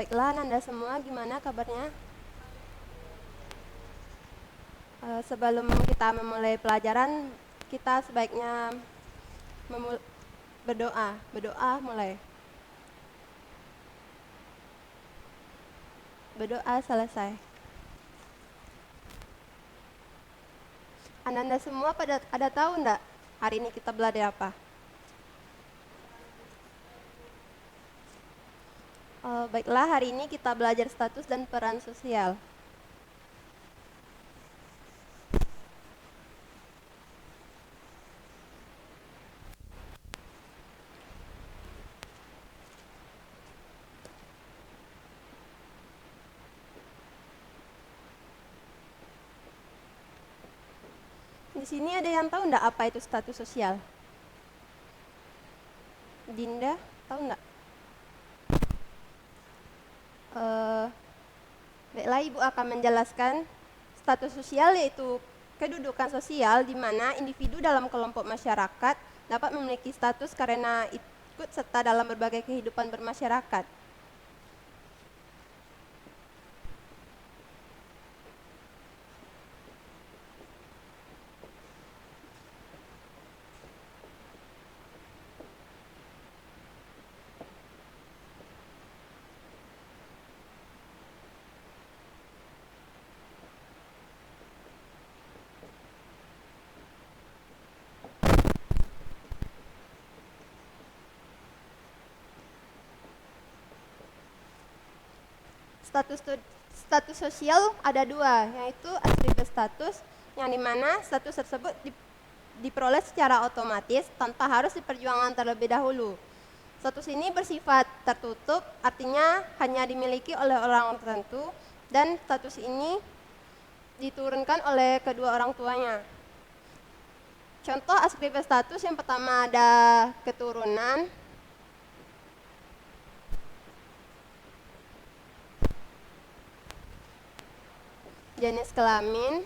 Baiklah, Nanda semua, gimana kabarnya? Sebelum kita memulai pelajaran, kita sebaiknya berdoa. Berdoa mulai. Berdoa selesai. Anda semua ada tahu enggak hari ini kita belajar apa? Baiklah, hari ini kita belajar status dan peran sosial. Di sini ada yang tahu enggak apa itu status sosial? Dinda, tahu enggak? Baiklah, Ibu akan menjelaskan status sosial yaitu kedudukan sosial di mana individu dalam kelompok masyarakat dapat memiliki status karena ikut serta dalam berbagai kehidupan bermasyarakat. Status sosial ada dua, yaitu atribut status, yang dimana status tersebut diperoleh secara otomatis tanpa harus diperjuangkan terlebih dahulu. Status ini bersifat tertutup, artinya hanya dimiliki oleh orang tertentu, dan status ini diturunkan oleh kedua orang tuanya. Contoh atribut status yang pertama ada keturunan, jenis kelamin,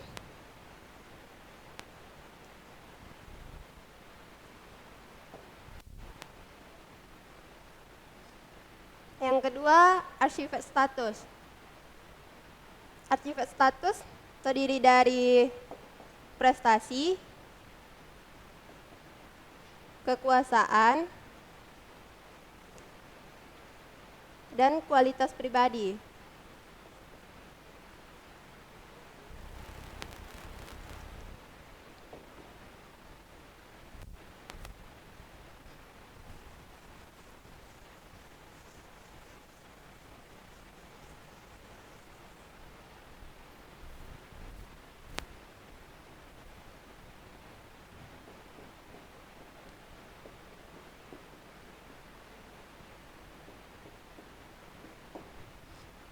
yang kedua atribut status. Atribut status terdiri dari prestasi, kekuasaan, dan kualitas pribadi.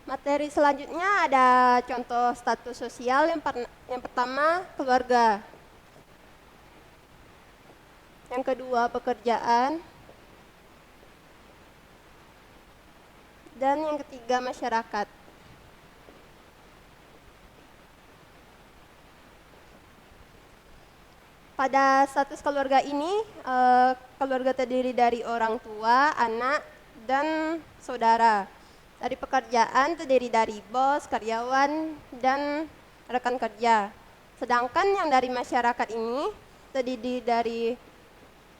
Materi selanjutnya ada contoh status sosial. Yang pertama keluarga, yang kedua pekerjaan, dan yang ketiga masyarakat. Pada status keluarga ini, keluarga terdiri dari orang tua, anak, dan saudara. Dari pekerjaan terdiri dari bos, karyawan, dan rekan kerja. Sedangkan yang dari masyarakat ini terdiri dari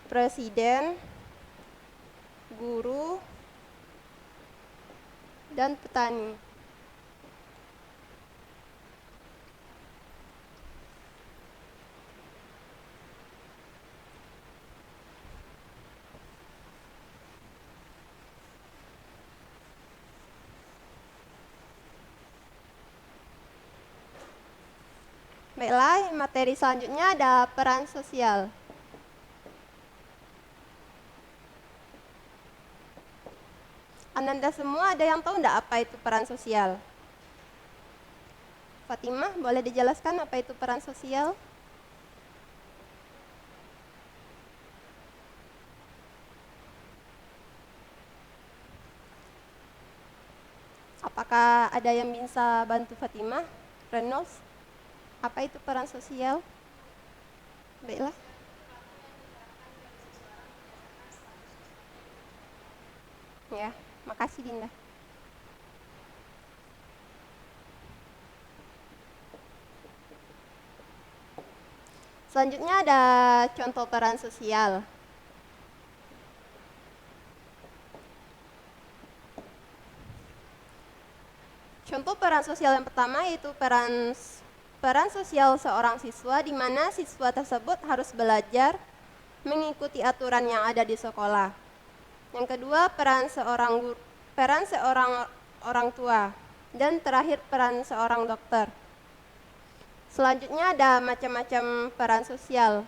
presiden, guru, dan petani. Baiklah, materi selanjutnya ada peran sosial. Anda semua ada yang tahu enggak apa itu peran sosial? Fatimah, boleh dijelaskan apa itu peran sosial? Apakah ada yang bisa bantu Fatimah? Reynolds? Apa itu peran sosial? Baiklah. Ya, makasih Dinda. Selanjutnya ada contoh peran sosial. Contoh peran sosial yang pertama yaitu peran sosial seorang siswa, di mana siswa tersebut harus belajar mengikuti aturan yang ada di sekolah. Yang kedua, peran seorang orang tua, dan terakhir peran seorang dokter. Selanjutnya ada macam-macam peran sosial.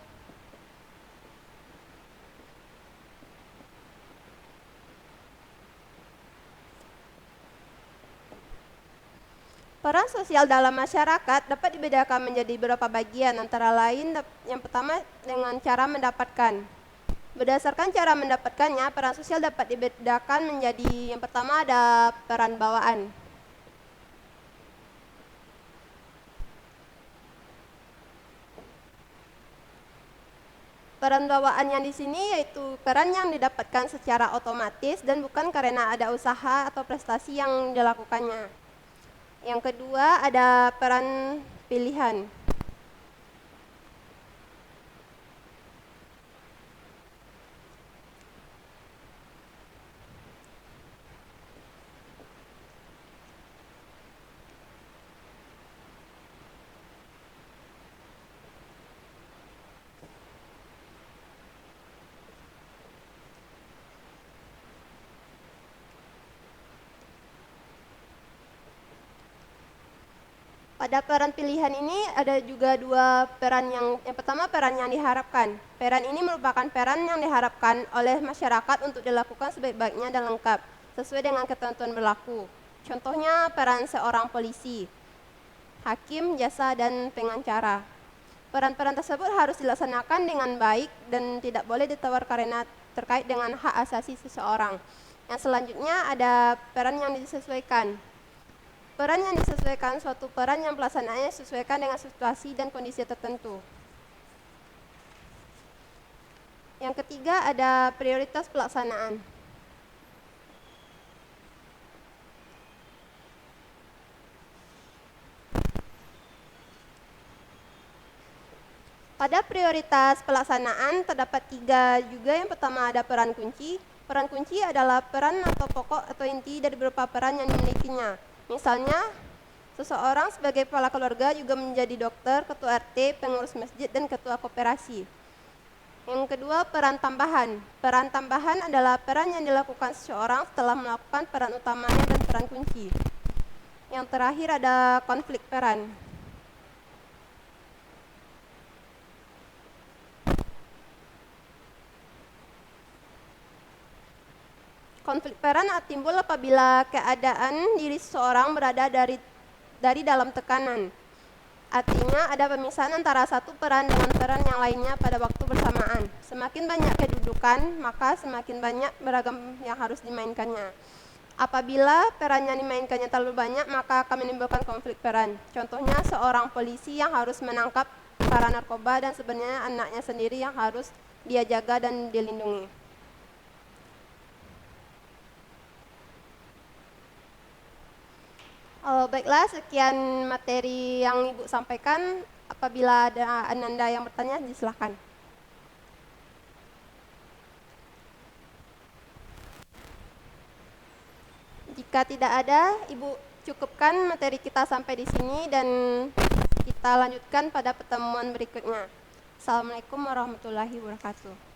Peran sosial dalam masyarakat dapat dibedakan menjadi beberapa bagian, antara lain yang pertama dengan cara mendapatkan. Berdasarkan cara mendapatkannya, peran sosial dapat dibedakan menjadi yang pertama ada peran bawaan. Peran bawaan yang di sini yaitu peran yang didapatkan secara otomatis dan bukan karena ada usaha atau prestasi yang dilakukannya. Yang kedua ada peran pilihan. Pada peran pilihan ini ada juga dua peran yang pertama peran yang diharapkan. Peran ini merupakan peran yang diharapkan oleh masyarakat untuk dilakukan sebaik-baiknya dan lengkap, sesuai dengan ketentuan berlaku. Contohnya peran seorang polisi, hakim, jasa, dan pengacara. Peran-peran tersebut harus dilaksanakan dengan baik dan tidak boleh ditawar karena terkait dengan hak asasi seseorang. Yang selanjutnya ada peran yang disesuaikan. Peran yang disesuaikan suatu peran yang pelaksanaannya disesuaikan dengan situasi dan kondisi tertentu. Yang ketiga ada prioritas pelaksanaan. Pada prioritas pelaksanaan terdapat tiga juga. Yang pertama ada peran kunci. Peran kunci adalah peran atau pokok atau inti dari beberapa peran yang dimilikinya. Misalnya, seseorang sebagai kepala keluarga juga menjadi dokter, ketua RT, pengurus masjid, dan ketua koperasi. Yang kedua, peran tambahan. Peran tambahan adalah peran yang dilakukan seseorang setelah melakukan peran utamanya dan peran kunci. Yang terakhir ada konflik peran. Konflik peran timbul apabila keadaan diri seseorang berada dari dalam tekanan. Artinya ada pemisahan antara satu peran dengan peran yang lainnya pada waktu bersamaan. Semakin banyak kedudukan, maka semakin banyak beragam yang harus dimainkannya. Apabila peran yang dimainkannya terlalu banyak, maka akan menimbulkan konflik peran. Contohnya seorang polisi yang harus menangkap para narkoba dan sebenarnya anaknya sendiri yang harus dia jaga dan dilindungi. Baiklah, sekian materi yang Ibu sampaikan. Apabila ada Ananda yang bertanya, silakan. Jika tidak ada, Ibu cukupkan materi kita sampai di sini dan kita lanjutkan pada pertemuan berikutnya. Assalamualaikum warahmatullahi wabarakatuh.